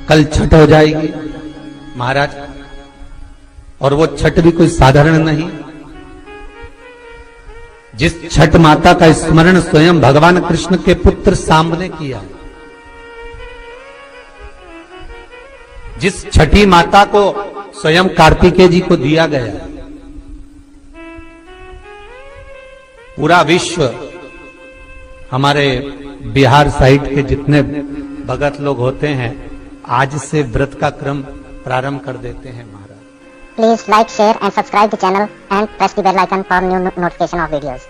कल छठ हो जाएगी महाराज, और वो छठ भी कोई साधारण नहीं। जिस छठ माता का स्मरण स्वयं भगवान कृष्ण के पुत्र सांब ने किया, जिस छठी माता को स्वयं कार्तिकेय जी को दिया गया, पूरा विश्व, हमारे बिहार साइड के जितने भगत लोग होते हैं आज से व्रत का क्रम प्रारंभ कर देते हैं महाराज। Please like, share and subscribe the channel and press the bell icon for new notification of videos.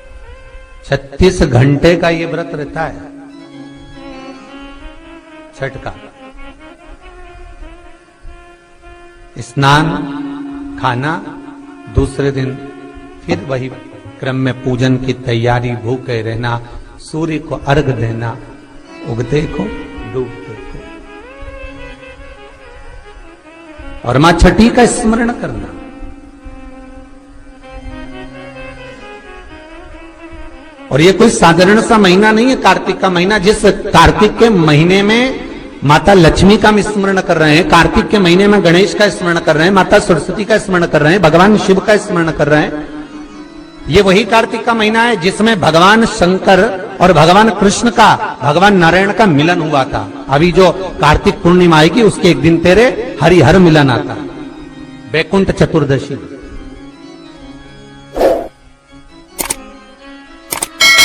36 घंटे का ये व्रत रहता है छठ का। स्नान, खाना, दूसरे दिन फिर वही क्रम में पूजन की तैयारी, भूखे रहना, सूर्य को अर्घ देना, उगते को डूबते को, और मां छठी का स्मरण करना। और ये कोई साधारण सा महीना नहीं है कार्तिक का महीना। जिस कार्तिक के महीने में माता लक्ष्मी का हम स्मरण कर रहे हैं, कार्तिक के महीने में गणेश का स्मरण कर रहे हैं, माता सरस्वती का स्मरण कर रहे हैं, भगवान शिव का स्मरण कर रहे हैं, ये वही कार्तिक का महीना है जिसमें भगवान शंकर और भगवान कृष्ण का, भगवान नारायण का मिलन हुआ था। अभी जो कार्तिक पूर्णिमा आएगी उसके एक दिन तेरे हरिहर मिलन आता, वैकुंठ चतुर्दशी।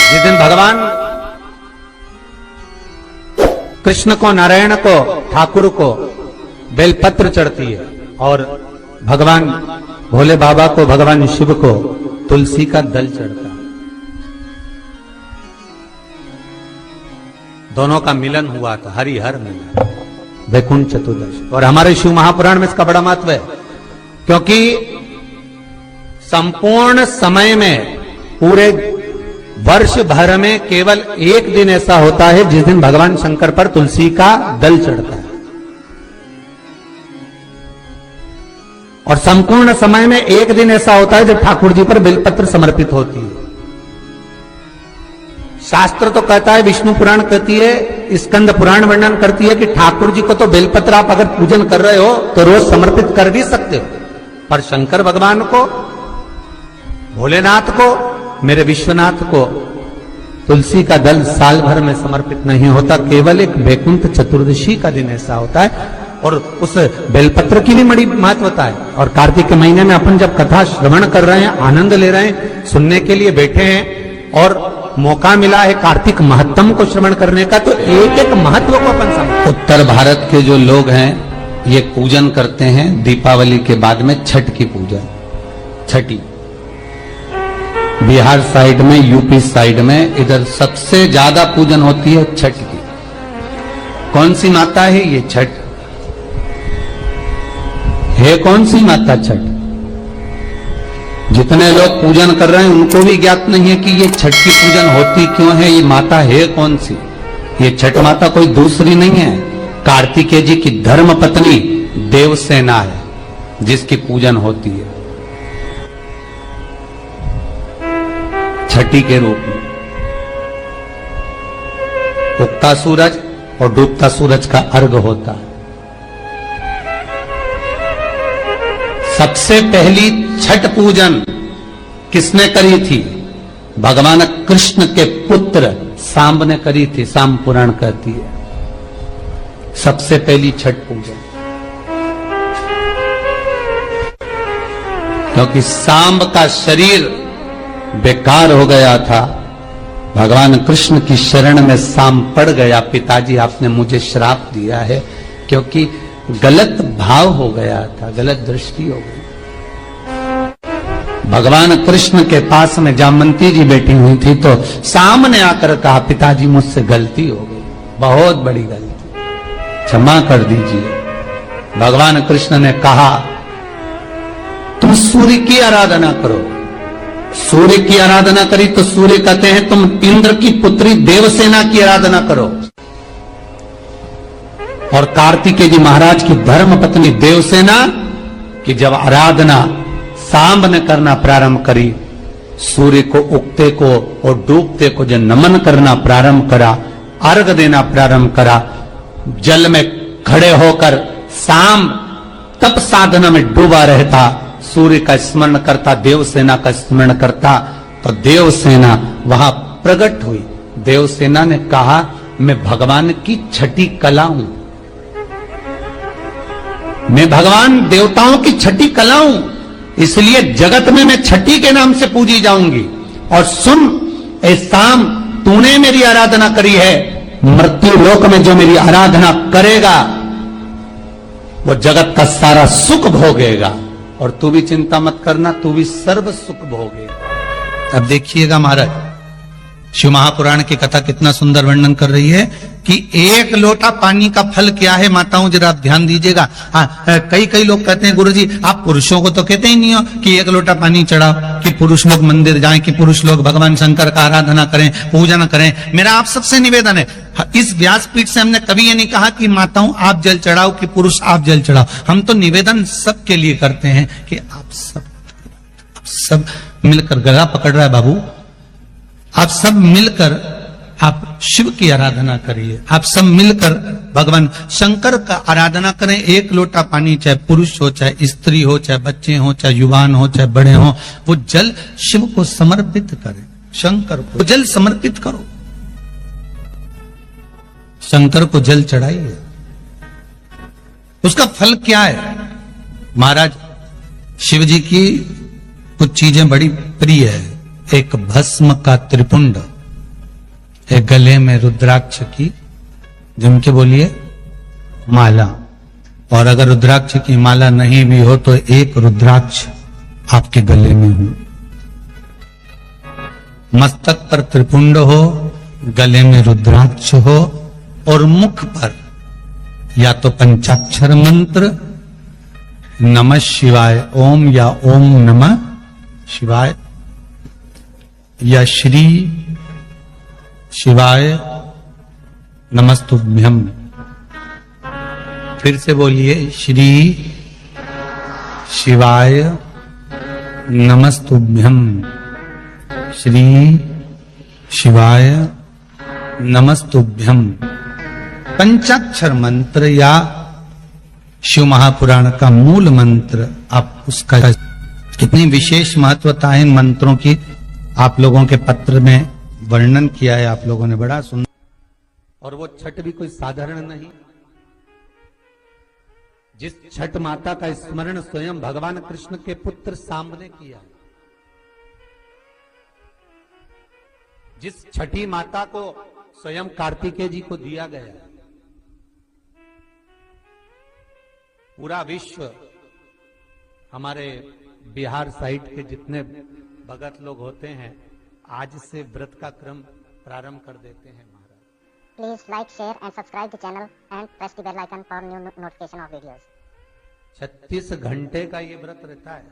जिस दिन भगवान कृष्ण को, नारायण को, ठाकुर को बेलपत्र चढ़ती है, और भगवान भोले बाबा को, भगवान शिव को तुलसी का दल चढ़ता, दोनों का मिलन हुआ था, हरिहर मिलन, वैकुंठ चतुर्दशी। और हमारे शिव महापुराण में इसका बड़ा महत्व है, क्योंकि संपूर्ण समय में, पूरे वर्ष भर में केवल एक दिन ऐसा होता है जिस दिन भगवान शंकर पर तुलसी का दल चढ़ता है, और संपूर्ण समय में एक दिन ऐसा होता है जब ठाकुर जी पर बेलपत्र समर्पित होती है। शास्त्र तो कहता है, विष्णु पुराण कहती है, स्कंद पुराण वर्णन करती है कि ठाकुर जी को तो बेलपत्र आप अगर पूजन कर रहे हो तो रोज समर्पित कर भी सकते हो, पर शंकर भगवान को, भोलेनाथ को, मेरे विश्वनाथ को तुलसी का दल साल भर में समर्पित नहीं होता, केवल एक वैकुंठ चतुर्दशी का दिन ऐसा होता है। और उस बेलपत्र की भी बड़ी महत्वता है। और कार्तिक के महीने में अपन जब कथा श्रवण कर रहे हैं, आनंद ले रहे हैं, सुनने के लिए बैठे हैं, और मौका मिला है कार्तिक महत्तम को श्रवण करने का, तो एक एक महत्व को अपन समझ। उत्तर भारत के जो लोग हैं ये पूजन करते हैं दीपावली के बाद में छठ की पूजा, छठी। बिहार साइड में, यूपी साइड में, इधर सबसे ज्यादा पूजन होती है छठ की। कौन सी माता है ये छठ? है कौन सी माता छठ? जितने लोग पूजन कर रहे हैं उनको भी ज्ञात नहीं है कि ये छठ की पूजन होती क्यों है, ये माता है कौन सी। ये छठ माता कोई दूसरी नहीं है, कार्तिकेय जी की धर्म पत्नी देवसेना है जिसकी पूजन होती है छठी के रूप में। उगता सूरज और डूबता सूरज का अर्घ होता है। सबसे पहली छठ पूजन किसने करी थी? भगवान कृष्ण के पुत्र सांब ने करी थी। सांब पुराण कहती है सबसे पहली छठ पूजन, क्योंकि सांब का शरीर बेकार हो गया था। भगवान कृष्ण की शरण में सांब पड़ गया। पिताजी आपने मुझे श्राप दिया है, क्योंकि गलत भाव हो गया था, गलत दृष्टि हो गई। भगवान कृष्ण के पास में जामवंती जी बैठी हुई थी, तो सामने आकर कहा, पिताजी मुझसे गलती हो गई, बहुत बड़ी गलती, क्षमा कर दीजिए। भगवान कृष्ण ने कहा, तुम सूर्य की आराधना करो। सूर्य की आराधना करी तो सूर्य कहते हैं तुम इंद्र की पुत्री देवसेना की आराधना करो। और कार्तिकेय जी महाराज की धर्म पत्नी देवसेना की जब आराधना सांब ने करना प्रारंभ करी, सूर्य को उगते को और डूबते को जब नमन करना प्रारंभ करा, अर्घ देना प्रारंभ करा, जल में खड़े होकर शाम तप साधना में डूबा रहता, सूर्य का स्मरण करता, देवसेना का स्मरण करता, तो देवसेना वहां प्रकट हुई। देवसेना ने कहा मैं भगवान की छठी कला हूं, मैं भगवान देवताओं की छठी कला हूं, इसलिए जगत में मैं छठी के नाम से पूजी जाऊंगी। और सुन ए शाम, तूने मेरी आराधना करी है, मृत्यु लोक में जो मेरी आराधना करेगा वो जगत का सारा सुख भोगेगा, और तू भी चिंता मत करना, तू भी सर्व सुख भोगेगा। अब देखिएगा महाराज, शिव महापुराण की कथा कितना सुंदर वर्णन कर रही है कि एक लोटा पानी का फल क्या है। माताओं जरा आप ध्यान दीजिएगा। कई लोग कहते हैं गुरुजी आप पुरुषों को तो कहते ही नहीं हो कि एक लोटा पानी चढ़ाओ, कि पुरुष लोग मंदिर जाएं, कि पुरुष लोग भगवान शंकर का आराधना करें, पूजन करें। मेरा आप सबसे निवेदन है, इस व्यासपीठ से हमने कभी ये नहीं कहा कि माताओं आप जल चढ़ाओ, कि पुरुष आप जल चढ़ाओ। हम तो निवेदन सबके लिए करते हैं कि आप सब मिलकर, गला पकड़ रहा है बाबू, आप सब मिलकर आप शिव की आराधना करिए, आप सब मिलकर भगवान शंकर का आराधना करें। एक लोटा पानी, चाहे पुरुष हो, चाहे स्त्री हो, चाहे बच्चे हो, चाहे युवान हो, चाहे बड़े हो, वो जल शिव को समर्पित करें, शंकर को जल समर्पित करो, शंकर को जल चढ़ाइए। उसका फल क्या है महाराज? शिव जी की कुछ चीजें बड़ी प्रिय है। एक भस्म का त्रिपुंड, एक गले में रुद्राक्ष की, जिनके बोलिए माला, और अगर रुद्राक्ष की माला नहीं भी हो तो एक रुद्राक्ष आपके गले में हो, मस्तक पर त्रिपुंड हो, गले में रुद्राक्ष हो, और मुख पर या तो पंचाक्षर मंत्र नमः शिवाय ओम, या ओम नमः शिवाय, या श्री शिवाय नमस्तुभ्यम। फिर से बोलिए, श्री शिवाय नमस्तुभ्यम, श्री शिवाय नमस्तुभ्यम। पंचाक्षर मंत्र या शिव महापुराण का मूल मंत्र, आप उसका कितनी विशेष महत्वता है इन मंत्रों की, आप लोगों के पत्र में वर्णन किया है आप लोगों ने, बड़ा सुंदर। और वो छठ भी कोई साधारण नहीं। जिस छठ माता का स्मरण स्वयं भगवान कृष्ण के पुत्र सांब ने किया, जिस छठी माता को स्वयं कार्तिकेय जी को दिया गया, पूरा विश्व, हमारे बिहार साइड के जितने भगत लोग होते हैं आज से व्रत का क्रम प्रारंभ कर देते हैं महाराज। Please like, share and subscribe the channel and press the bell icon for new notification of videos. 36 घंटे का ये व्रत रहता है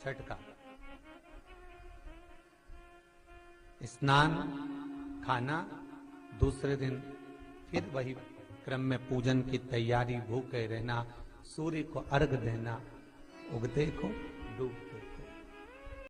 छठ का। स्नान, खाना, दूसरे दिन फिर वही क्रम में पूजन की तैयारी, भूखे रहना, सूर्य को अर्घ देना, उगते को डूबते।